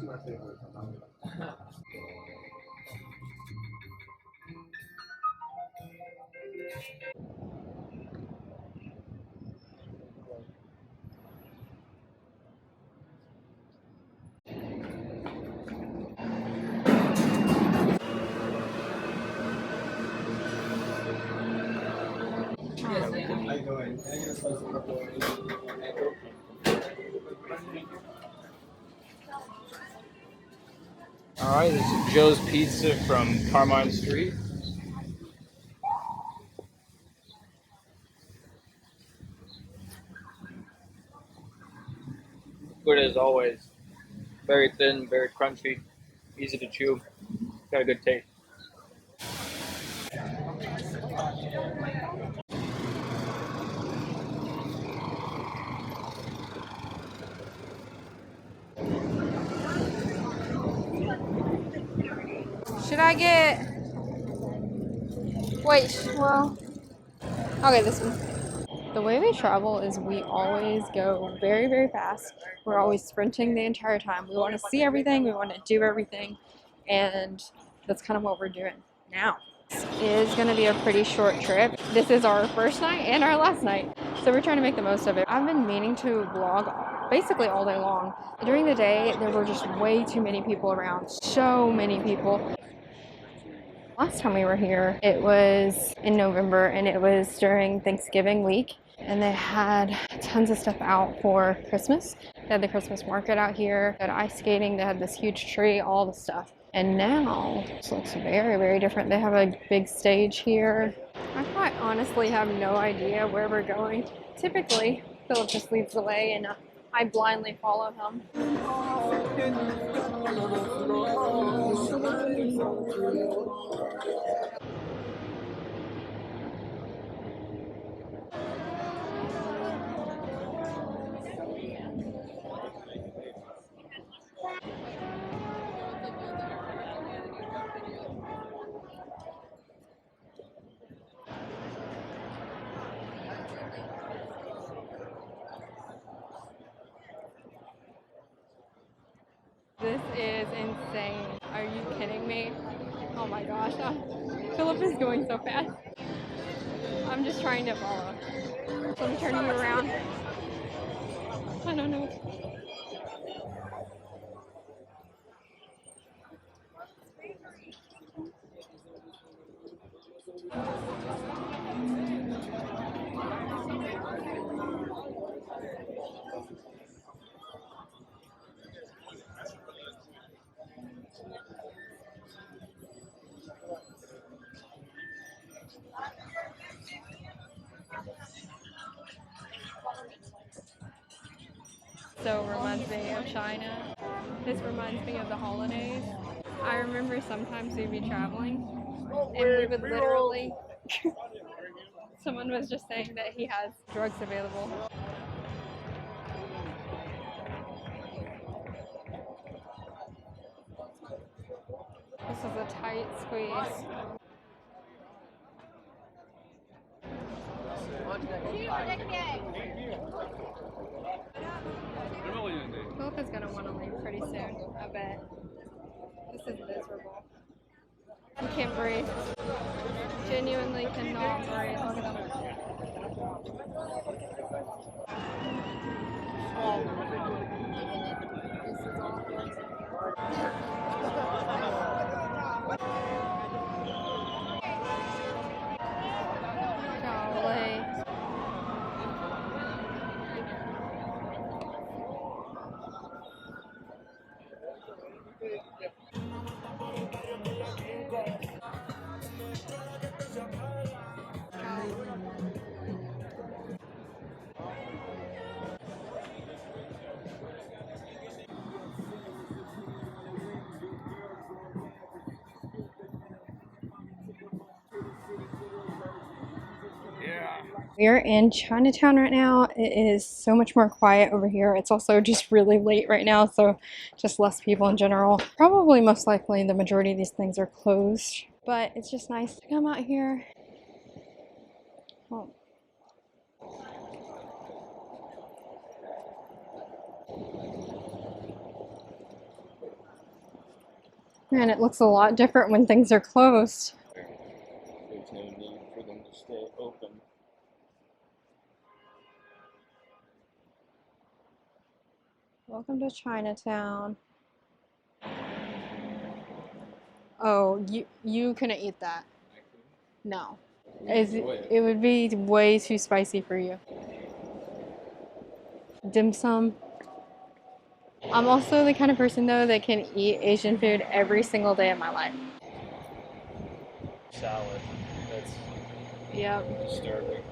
My favorite. I go in. Can I get a slice of pepperoni? All right, this is Joe's Pizza from Carmine Street. Good as always. Very thin, very crunchy, easy to chew. Got a good taste. Should I get... Wait, well... Okay, this one. The way we travel is we always go very, very fast. We're always sprinting the entire time. We want to see everything. We want to do everything. And that's kind of what we're doing now. This is going to be a pretty short trip. This is our first night and our last night. So we're trying to make the most of it. I've been meaning to vlog basically all day long. During the day, there were just way too many people around. So many people. Last time we were here, it was in November and it was during Thanksgiving week. And they had tons of stuff out for Christmas. They had the Christmas market out here, they had ice skating, they had this huge tree, all the stuff. And now, this looks very, very different. They have a big stage here. I quite honestly have no idea where we're going. Typically, Philip just leads the way and I blindly follow him. This is insane. Are you kidding me? Oh my gosh. Philip is going so fast. I'm just trying to follow. So I'm turning you around. I don't know. So reminds me of China. This reminds me of the holidays. I remember sometimes we'd be traveling and we would literally, someone was just saying that he has drugs available. This is a tight squeeze. Philip is gonna want to leave pretty soon, I bet. This is miserable. I can't breathe. Genuinely cannot breathe. Look at them. This is awful. Golly. We're in Chinatown right now. It is so much more quiet over here. It's also just really late right now, so just less people in general. Probably most likely the majority of these things are closed, but it's just nice to come out here. Oh. Man, it looks a lot different when things are closed. There's no need for them to stay open. Welcome to Chinatown. Oh, you couldn't eat that. No. It would be way too spicy for you. Dim sum. I'm also the kind of person though that can eat Asian food every single day of my life. Salad. That's Yep. disturbing.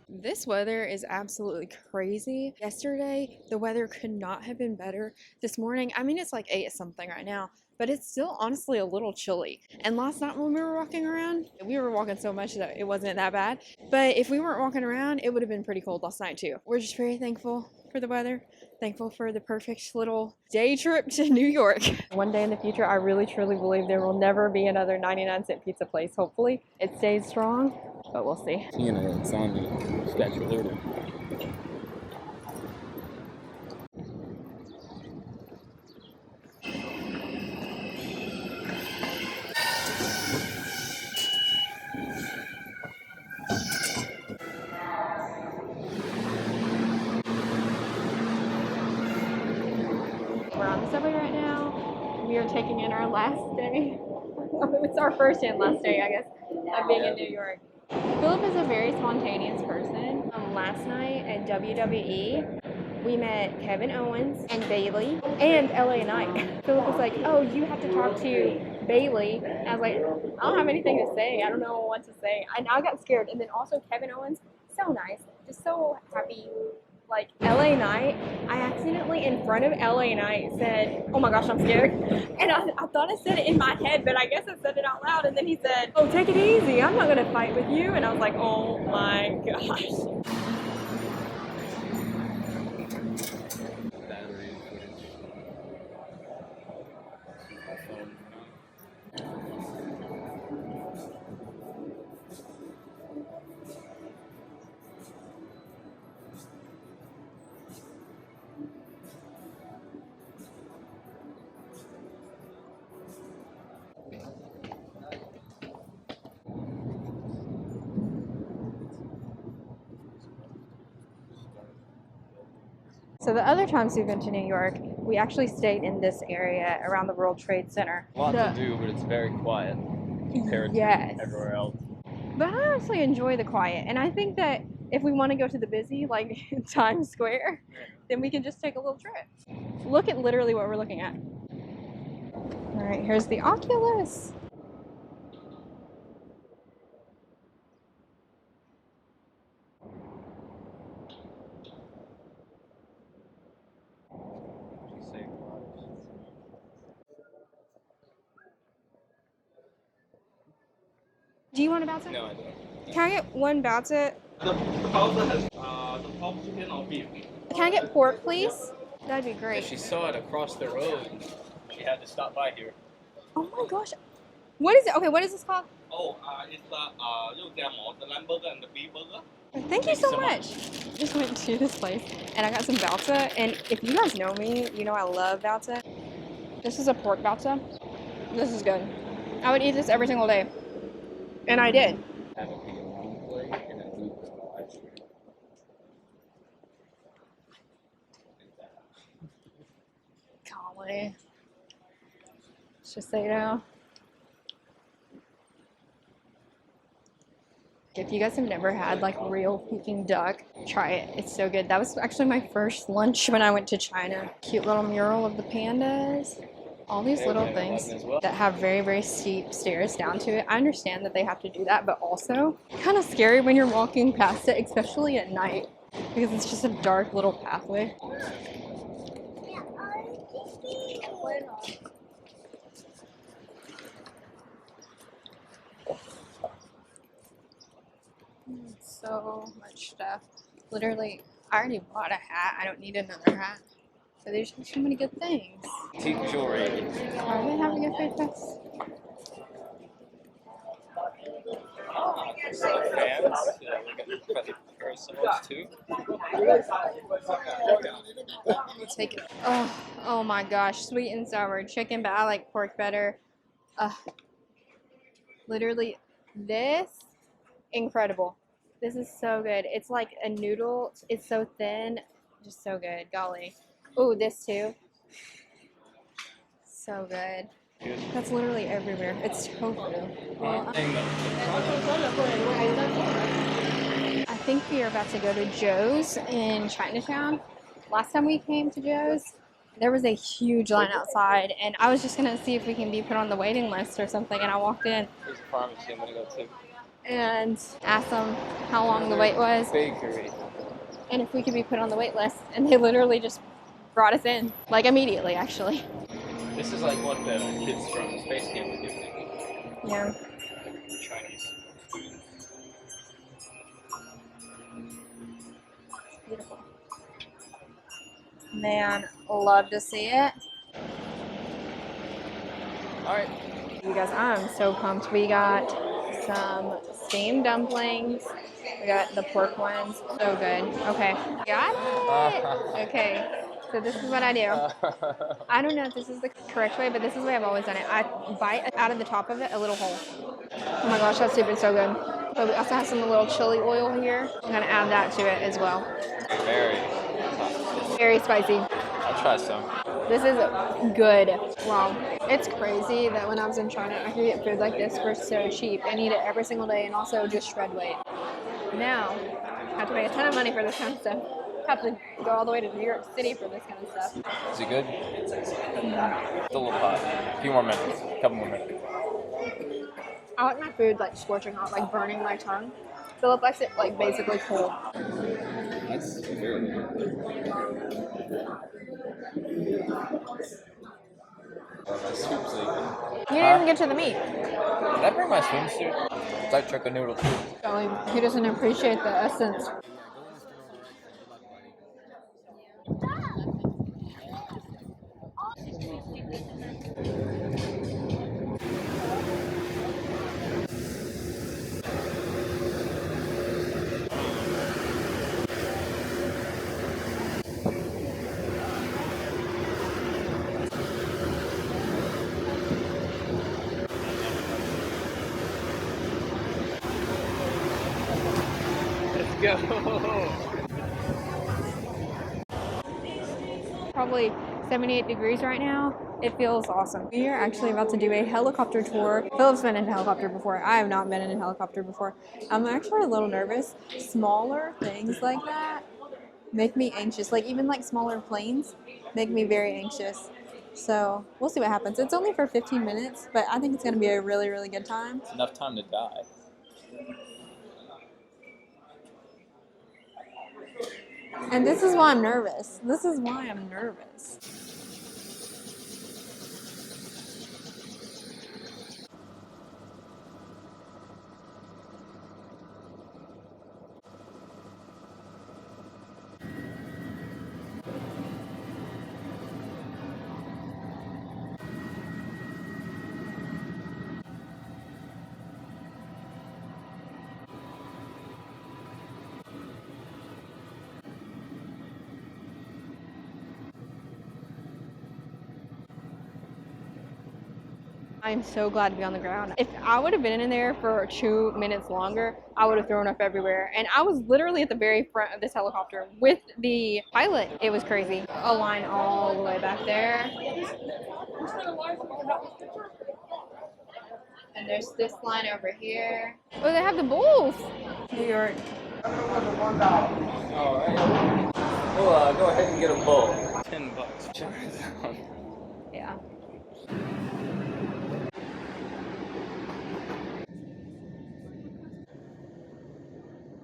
This weather is absolutely crazy. Yesterday, the weather could not have been better. This morning, I mean, it's like 8 something right now, but it's still honestly a little chilly. And last night when we were walking around, we were walking so much that it wasn't that bad. But if we weren't walking around, it would have been pretty cold last night too. We're just very thankful for the weather. Thankful for the perfect little day trip to New York. One day in the future, I really truly believe there will never be another 99-cent pizza place. Hopefully, it stays strong, but we'll see. You know, it's on the Statue of Liberty. We're on the subway right now. We are taking in our last day. It's our first and last day, I guess, of being in New York. Philip is a very spontaneous person. Last night at WWE, we met Kevin Owens and Bailey and LA Knight. Philip was like, oh, you have to talk to Bailey. And I was like, I don't have anything to say. I don't know what to say. And I got scared. And then also Kevin Owens, so nice, just so happy. Like LA Knight, I accidentally in front of LA Knight said, oh my gosh, I'm scared. And I thought I said it in my head, but I guess I said it out loud. And then he said, oh, take it easy. I'm not going to fight with you. And I was like, oh my gosh. Battery footage. My phone. So the other times we've been to New York, we actually stayed in this area around the World Trade Center. A lot to do, but it's very quiet compared to everywhere else. But I honestly enjoy the quiet. And I think that if we want to go to the busy, like Times Square, then we can just take a little trip. Look at literally what we're looking at. All right, here's the Oculus. Do you want a Baozi? No, I don't. Can I get one Baozi? The Bowser has the pork chicken or beef. Can I get pork, please? That'd be Yeah, great. she saw it across the road. She had to stop by here. Oh my gosh. What is it? Okay, what is this called? Oh, it's the lamb burger and the beef burger. Thank you so much. Just went to this place and I got some Baozi. And if you guys know me, you know I love Baozi. This is a pork Baozi. This is good. I would eat this every single day. And I did. Have it be a long plate and then leave it on ice cream. Golly. It's just so you know. If you guys have never had like real Peking duck, try it. It's so good. That was actually my first lunch when I went to China. Cute little mural of the pandas. All these little things that have very, very steep stairs down to it. I understand that they have to do that, but also kind of scary when you're walking past it, especially at night, because it's just a dark little pathway. so much stuff. Literally, I already bought a hat. I don't need another hat. So there's just so many good things. Teeth jewelry. Are they having a food fest? Fans. Yeah, we got the parasols too. Take it. Oh my gosh, sweet and sour chicken, but I like pork better. Literally, this incredible. This is so good. It's like a noodle. It's so thin, just so good. Golly. Oh, this too. So good. That's literally everywhere. It's tofu. Well, I think we are about to go to Joe's in Chinatown. Last time we came to Joe's, there was a huge line outside, and I was just gonna see if we can be put on the waiting list or something. And I walked in. There's a pharmacy I'm gonna go to. And asked them how long the wait was. Bakery. And if we could be put on the wait list, and they literally just brought us in, like immediately, actually. This is like what the kids from Space Camp would do. Yeah. Chinese. Beautiful. Man, love to see it. All right. You guys, I'm so pumped. We got some steamed dumplings. We got the pork ones. So good. Okay. Got it. Okay. So this is what I do. I don't know if this is the correct way, but this is the way I've always done it. I bite out of the top of it a little hole. Oh my gosh, that soup is so good. But we also have some little chili oil here. I'm gonna add that to it as well. Very spicy. I'll try some. This is good. Wow. It's crazy that when I was in China, I could get food like this for so cheap and eat it every single day and also just shred weight. Now, I have to pay a ton of money for this kind of stuff. Have to go all the way to New York City for this kind of stuff. Is it good? Still a little hot. A few more minutes. A couple more minutes. I like my food like scorching hot, like burning my tongue. Philip likes it like basically cold. That's very good. Oh, my soup's leaking. You didn't even get to the meat. Did I bring my swimsuit? It's like chicken noodle too. Golly, he doesn't appreciate the essence. Go. Probably 78 degrees right now. It feels awesome. We are actually about to do a helicopter tour. Philip's been in a helicopter before. I have not been in a helicopter before. I'm actually a little nervous. Smaller things like that make me anxious. Like even like smaller planes make me very anxious. So we'll see what happens. It's only for 15 minutes, but I think it's going to be a really, really good time. It's enough time to die. And this is why I'm nervous. This is why I'm nervous. I'm so glad to be on the ground. If I would have been in there for 2 minutes longer, I would have thrown up everywhere. And I was literally at the very front of this helicopter with the pilot. It was crazy. A line all the way back there. And there's this line over here. Oh, they have the Bulls. New York. All right. Well, go ahead and get a bowl. $10. Yeah.